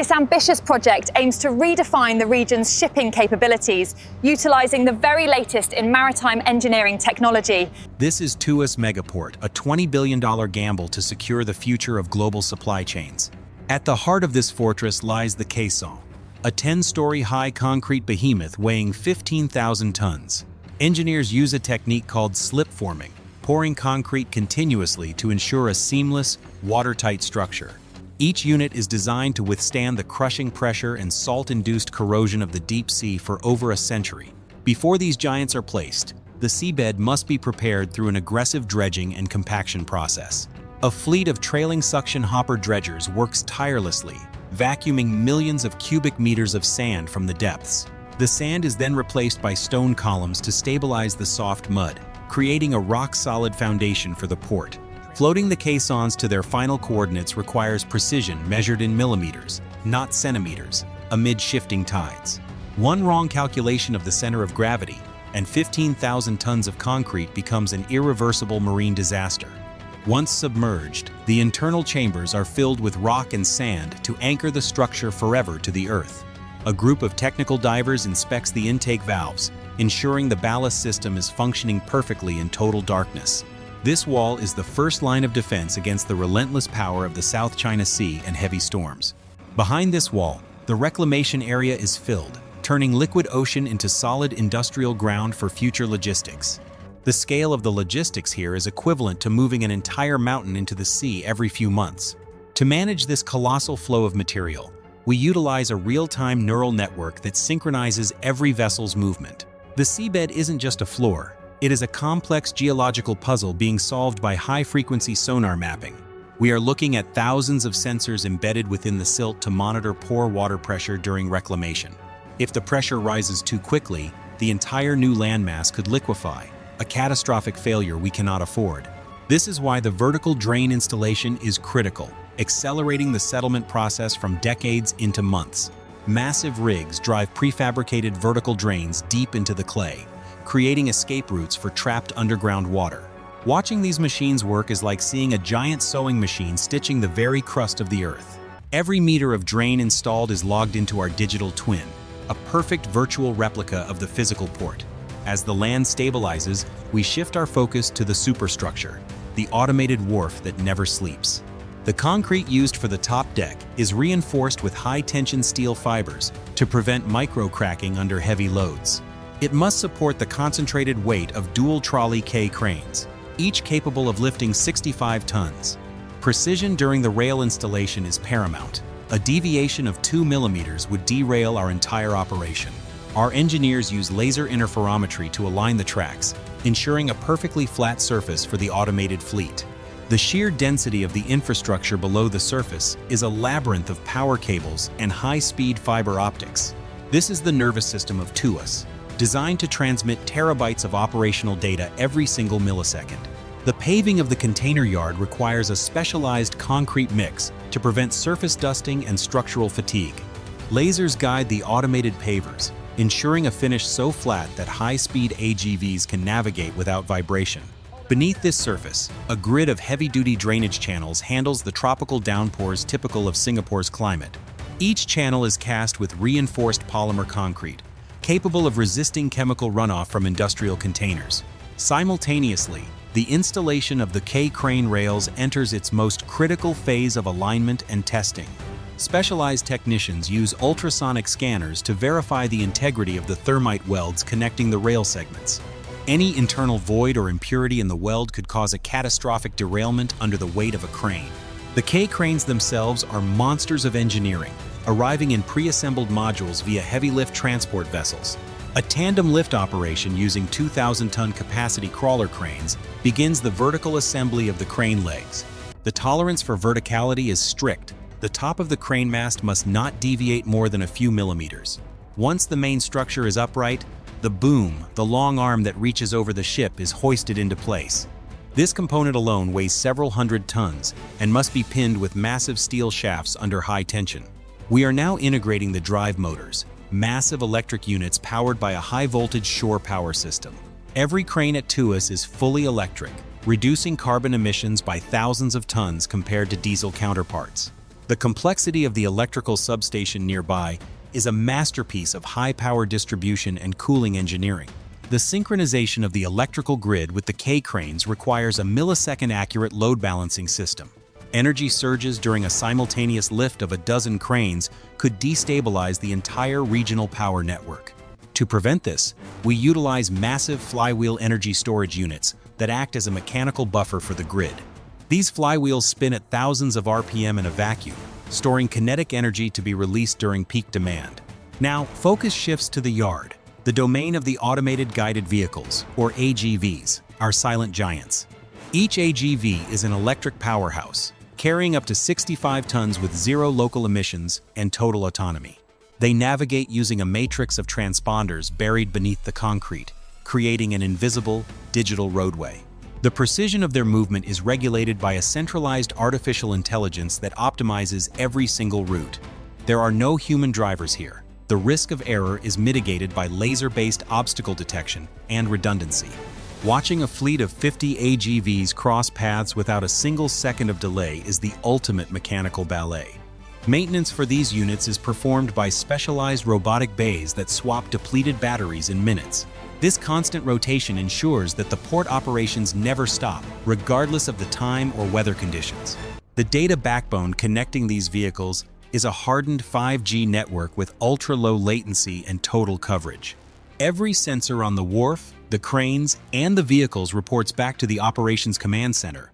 This ambitious project aims to redefine the region's shipping capabilities, utilizing the very latest in maritime engineering technology. This is Tuas Megaport, a $20 billion gamble to secure the future of global supply chains. At the heart of this fortress lies the caisson, a 10-story high concrete behemoth weighing 15,000 tons. Engineers use a technique called slip forming, pouring concrete continuously to ensure a seamless, watertight structure. Each unit is designed to withstand the crushing pressure and salt-induced corrosion of the deep sea for over a century. Before these giants are placed, the seabed must be prepared through an aggressive dredging and compaction process. A fleet of trailing suction hopper dredgers works tirelessly, vacuuming millions of cubic meters of sand from the depths. The sand is then replaced by stone columns to stabilize the soft mud, creating a rock-solid foundation for the port. Floating the caissons to their final coordinates requires precision measured in millimeters, not centimeters, amid shifting tides. One wrong calculation of the center of gravity, and 15,000 tons of concrete becomes an irreversible marine disaster. Once submerged, the internal chambers are filled with rock and sand to anchor the structure forever to the earth. A group of technical divers inspects the intake valves, ensuring the ballast system is functioning perfectly in total darkness. This wall is the first line of defense against the relentless power of the South China Sea and heavy storms. Behind this wall, the reclamation area is filled, turning liquid ocean into solid industrial ground for future logistics. The scale of the logistics here is equivalent to moving an entire mountain into the sea every few months. To manage this colossal flow of material, we utilize a real-time neural network that synchronizes every vessel's movement. The seabed isn't just a floor, it is a complex geological puzzle being solved by high-frequency sonar mapping. We are looking at thousands of sensors embedded within the silt to monitor pore water pressure during reclamation. If the pressure rises too quickly, the entire new landmass could liquefy, a catastrophic failure we cannot afford. This is why the vertical drain installation is critical, accelerating the settlement process from decades into months. Massive rigs drive prefabricated vertical drains deep into the clay, creating escape routes for trapped underground water. Watching these machines work is like seeing a giant sewing machine stitching the very crust of the earth. Every meter of drain installed is logged into our digital twin, a perfect virtual replica of the physical port. As the land stabilizes, we shift our focus to the superstructure, the automated wharf that never sleeps. The concrete used for the top deck is reinforced with high-tension steel fibers to prevent micro-cracking under heavy loads. It must support the concentrated weight of dual trolley K cranes, each capable of lifting 65 tons. Precision during the rail installation is paramount. A deviation of 2 millimeters would derail our entire operation. Our engineers use laser interferometry to align the tracks, ensuring a perfectly flat surface for the automated fleet. The sheer density of the infrastructure below the surface is a labyrinth of power cables and high-speed fiber optics. This is the nervous system of Tuas, designed to transmit terabytes of operational data every single millisecond. The paving of the container yard requires a specialized concrete mix to prevent surface dusting and structural fatigue. Lasers guide the automated pavers, ensuring a finish so flat that high-speed AGVs can navigate without vibration. Beneath this surface, a grid of heavy-duty drainage channels handles the tropical downpours typical of Singapore's climate. Each channel is cast with reinforced polymer concrete, capable of resisting chemical runoff from industrial containers. Simultaneously, the installation of the K-crane rails enters its most critical phase of alignment and testing. Specialized technicians use ultrasonic scanners to verify the integrity of the thermite welds connecting the rail segments. Any internal void or impurity in the weld could cause a catastrophic derailment under the weight of a crane. The K-cranes themselves are monsters of engineering, arriving in pre-assembled modules via heavy-lift transport vessels. A tandem lift operation using 2,000-ton capacity crawler cranes begins the vertical assembly of the crane legs. The tolerance for verticality is strict. The top of the crane mast must not deviate more than a few millimeters. Once the main structure is upright, the boom, the long arm that reaches over the ship, is hoisted into place. This component alone weighs several hundred tons and must be pinned with massive steel shafts under high tension. We are now integrating the drive motors, massive electric units powered by a high-voltage shore power system. Every crane at Tuas is fully electric, reducing carbon emissions by thousands of tons compared to diesel counterparts. The complexity of the electrical substation nearby is a masterpiece of high-power distribution and cooling engineering. The synchronization of the electrical grid with the K-cranes requires a millisecond-accurate load balancing system. Energy surges during a simultaneous lift of a dozen cranes could destabilize the entire regional power network. To prevent this, we utilize massive flywheel energy storage units that act as a mechanical buffer for the grid. These flywheels spin at thousands of RPM in a vacuum, storing kinetic energy to be released during peak demand. Now, focus shifts to the yard, the domain of the automated guided vehicles, or AGVs, our silent giants. Each AGV is an electric powerhouse, carrying up to 65 tons with zero local emissions and total autonomy. They navigate using a matrix of transponders buried beneath the concrete, creating an invisible, digital roadway. The precision of their movement is regulated by a centralized artificial intelligence that optimizes every single route. There are no human drivers here. The risk of error is mitigated by laser-based obstacle detection and redundancy. Watching a fleet of 50 AGVs cross paths without a single second of delay is the ultimate mechanical ballet. Maintenance for these units is performed by specialized robotic bays that swap depleted batteries in minutes. This constant rotation ensures that the port operations never stop, regardless of the time or weather conditions. The data backbone connecting these vehicles is a hardened 5G network with ultra-low latency and total coverage. Every sensor on the wharf, the cranes, and the vehicles reports back to the Operations Command Center.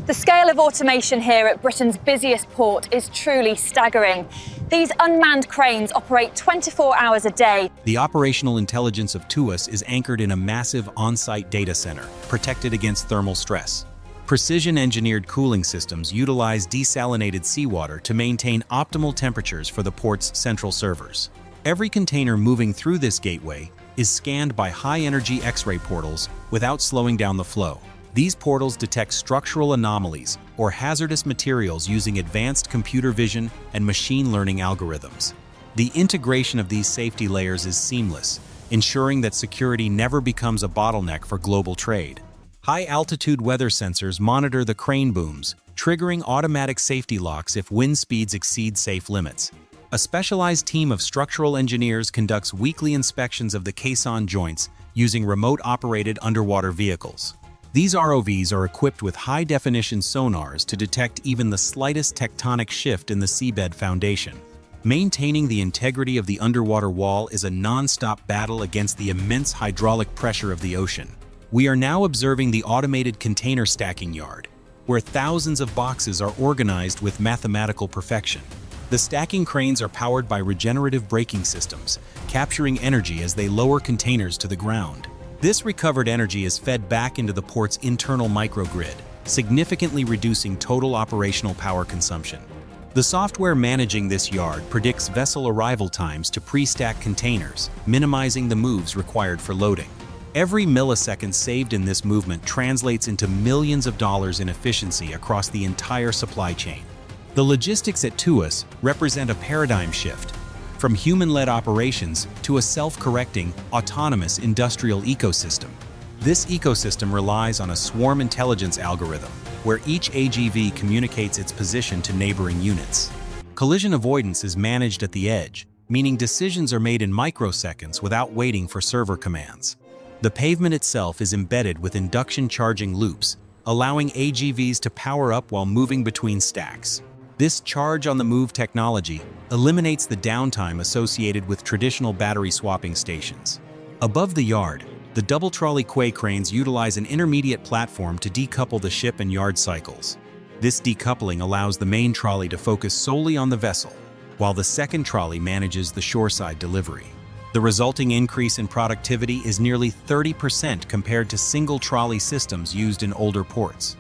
The scale of automation here at Britain's busiest port is truly staggering. These unmanned cranes operate 24 hours a day. The operational intelligence of Tuas is anchored in a massive on-site data center, protected against thermal stress. Precision-engineered cooling systems utilize desalinated seawater to maintain optimal temperatures for the port's central servers. Every container moving through this gateway is scanned by high-energy X-ray portals without slowing down the flow. These portals detect structural anomalies or hazardous materials using advanced computer vision and machine learning algorithms. The integration of these safety layers is seamless, ensuring that security never becomes a bottleneck for global trade. High-altitude weather sensors monitor the crane booms, triggering automatic safety locks if wind speeds exceed safe limits. A specialized team of structural engineers conducts weekly inspections of the caisson joints using remote-operated underwater vehicles. These ROVs are equipped with high-definition sonars to detect even the slightest tectonic shift in the seabed foundation. Maintaining the integrity of the underwater wall is a non-stop battle against the immense hydraulic pressure of the ocean. We are now observing the automated container stacking yard, where thousands of boxes are organized with mathematical perfection. The stacking cranes are powered by regenerative braking systems, capturing energy as they lower containers to the ground. This recovered energy is fed back into the port's internal microgrid, significantly reducing total operational power consumption. The software managing this yard predicts vessel arrival times to pre-stack containers, minimizing the moves required for loading. Every millisecond saved in this movement translates into millions of dollars in efficiency across the entire supply chain. The logistics at Tuas represent a paradigm shift, from human-led operations to a self-correcting, autonomous industrial ecosystem. This ecosystem relies on a swarm intelligence algorithm, where each AGV communicates its position to neighboring units. Collision avoidance is managed at the edge, meaning decisions are made in microseconds without waiting for server commands. The pavement itself is embedded with induction charging loops, allowing AGVs to power up while moving between stacks. This charge-on-the-move technology eliminates the downtime associated with traditional battery swapping stations. Above the yard, the double-trolley quay cranes utilize an intermediate platform to decouple the ship and yard cycles. This decoupling allows the main trolley to focus solely on the vessel, while the second trolley manages the shoreside delivery. The resulting increase in productivity is nearly 30% compared to single trolley systems used in older ports.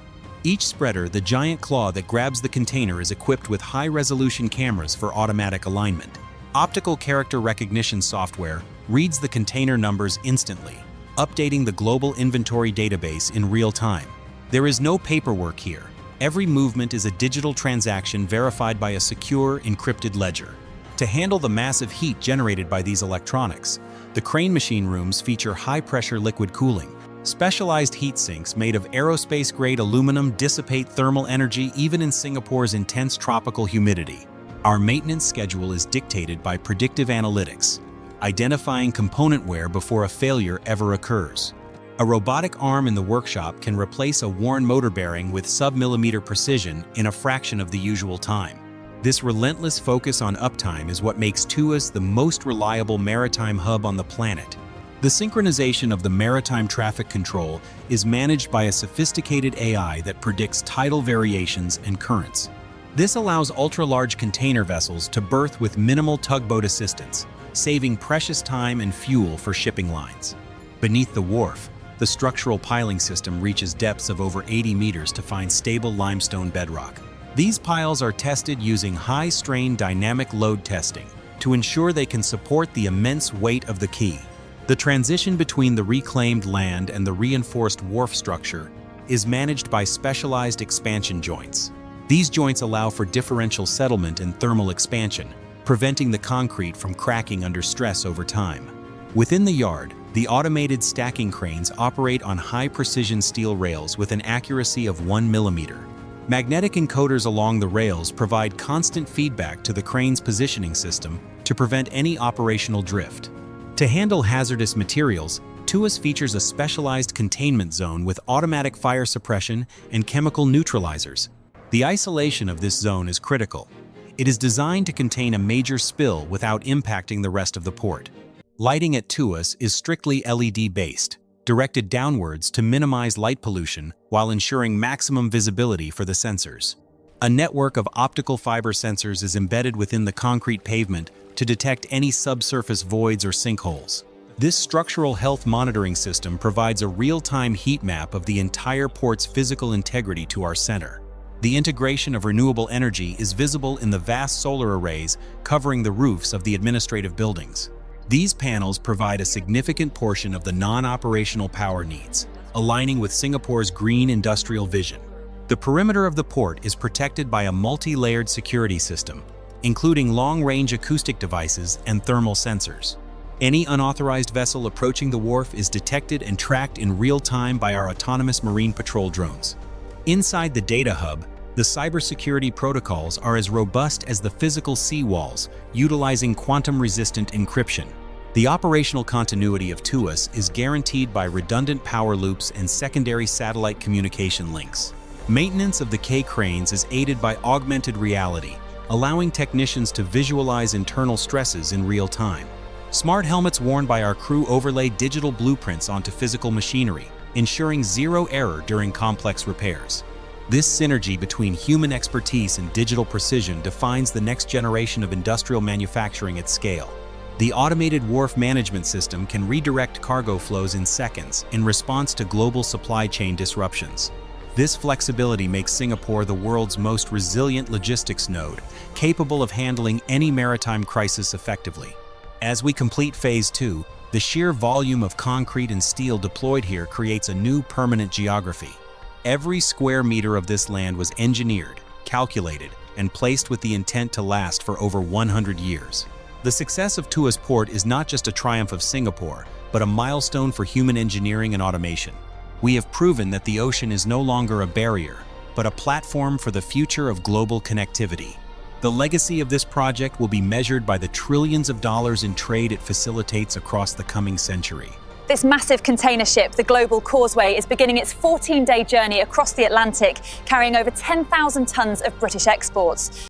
Each spreader, the giant claw that grabs the container, is equipped with high-resolution cameras for automatic alignment. Optical character recognition software reads the container numbers instantly, updating the global inventory database in real time. There is no paperwork here. Every movement is a digital transaction verified by a secure, encrypted ledger. To handle the massive heat generated by these electronics, the crane machine rooms feature high-pressure liquid cooling, Specialized heat sinks made of aerospace-grade aluminum dissipate thermal energy even in Singapore's intense tropical humidity. Our maintenance schedule is dictated by predictive analytics, identifying component wear before a failure ever occurs. A robotic arm in the workshop can replace a worn motor bearing with sub-millimeter precision in a fraction of the usual time. This relentless focus on uptime is what makes Tuas the most reliable maritime hub on the planet. The synchronization of the maritime traffic control is managed by a sophisticated AI that predicts tidal variations and currents. This allows ultra-large container vessels to berth with minimal tugboat assistance, saving precious time and fuel for shipping lines. Beneath the wharf, the structural piling system reaches depths of over 80 meters to find stable limestone bedrock. These piles are tested using high-strain dynamic load testing to ensure they can support the immense weight of the quay. The transition between the reclaimed land and the reinforced wharf structure is managed by specialized expansion joints. These joints allow for differential settlement and thermal expansion, preventing the concrete from cracking under stress over time. Within the yard, the automated stacking cranes operate on high-precision steel rails with an accuracy of 1 millimeter. Magnetic encoders along the rails provide constant feedback to the crane's positioning system to prevent any operational drift. To handle hazardous materials, Tuas features a specialized containment zone with automatic fire suppression and chemical neutralizers. The isolation of this zone is critical. It is designed to contain a major spill without impacting the rest of the port. Lighting at Tuas is strictly LED-based, directed downwards to minimize light pollution while ensuring maximum visibility for the sensors. A network of optical fiber sensors is embedded within the concrete pavement to detect any subsurface voids or sinkholes. This structural health monitoring system provides a real-time heat map of the entire port's physical integrity to our center. The integration of renewable energy is visible in the vast solar arrays covering the roofs of the administrative buildings. These panels provide a significant portion of the non-operational power needs, aligning with Singapore's green industrial vision. The perimeter of the port is protected by a multi-layered security system, including long-range acoustic devices and thermal sensors. Any unauthorized vessel approaching the wharf is detected and tracked in real time by our autonomous marine patrol drones. Inside the data hub, the cybersecurity protocols are as robust as the physical seawalls, utilizing quantum-resistant encryption. The operational continuity of Tuas is guaranteed by redundant power loops and secondary satellite communication links. Maintenance of the quay cranes is aided by augmented reality, allowing technicians to visualize internal stresses in real time. Smart helmets worn by our crew overlay digital blueprints onto physical machinery, ensuring zero error during complex repairs. This synergy between human expertise and digital precision defines the next generation of industrial manufacturing at scale. The automated wharf management system can redirect cargo flows in seconds in response to global supply chain disruptions. This flexibility makes Singapore the world's most resilient logistics node, capable of handling any maritime crisis effectively. As we complete Phase 2, the sheer volume of concrete and steel deployed here creates a new permanent geography. Every square meter of this land was engineered, calculated, and placed with the intent to last for over 100 years. The success of Tuas Port is not just a triumph of Singapore, but a milestone for human engineering and automation. We have proven that the ocean is no longer a barrier, but a platform for the future of global connectivity. The legacy of this project will be measured by the trillions of dollars in trade it facilitates across the coming century. This massive container ship, the Global Causeway, is beginning its 14-day journey across the Atlantic, carrying over 10,000 tons of British exports.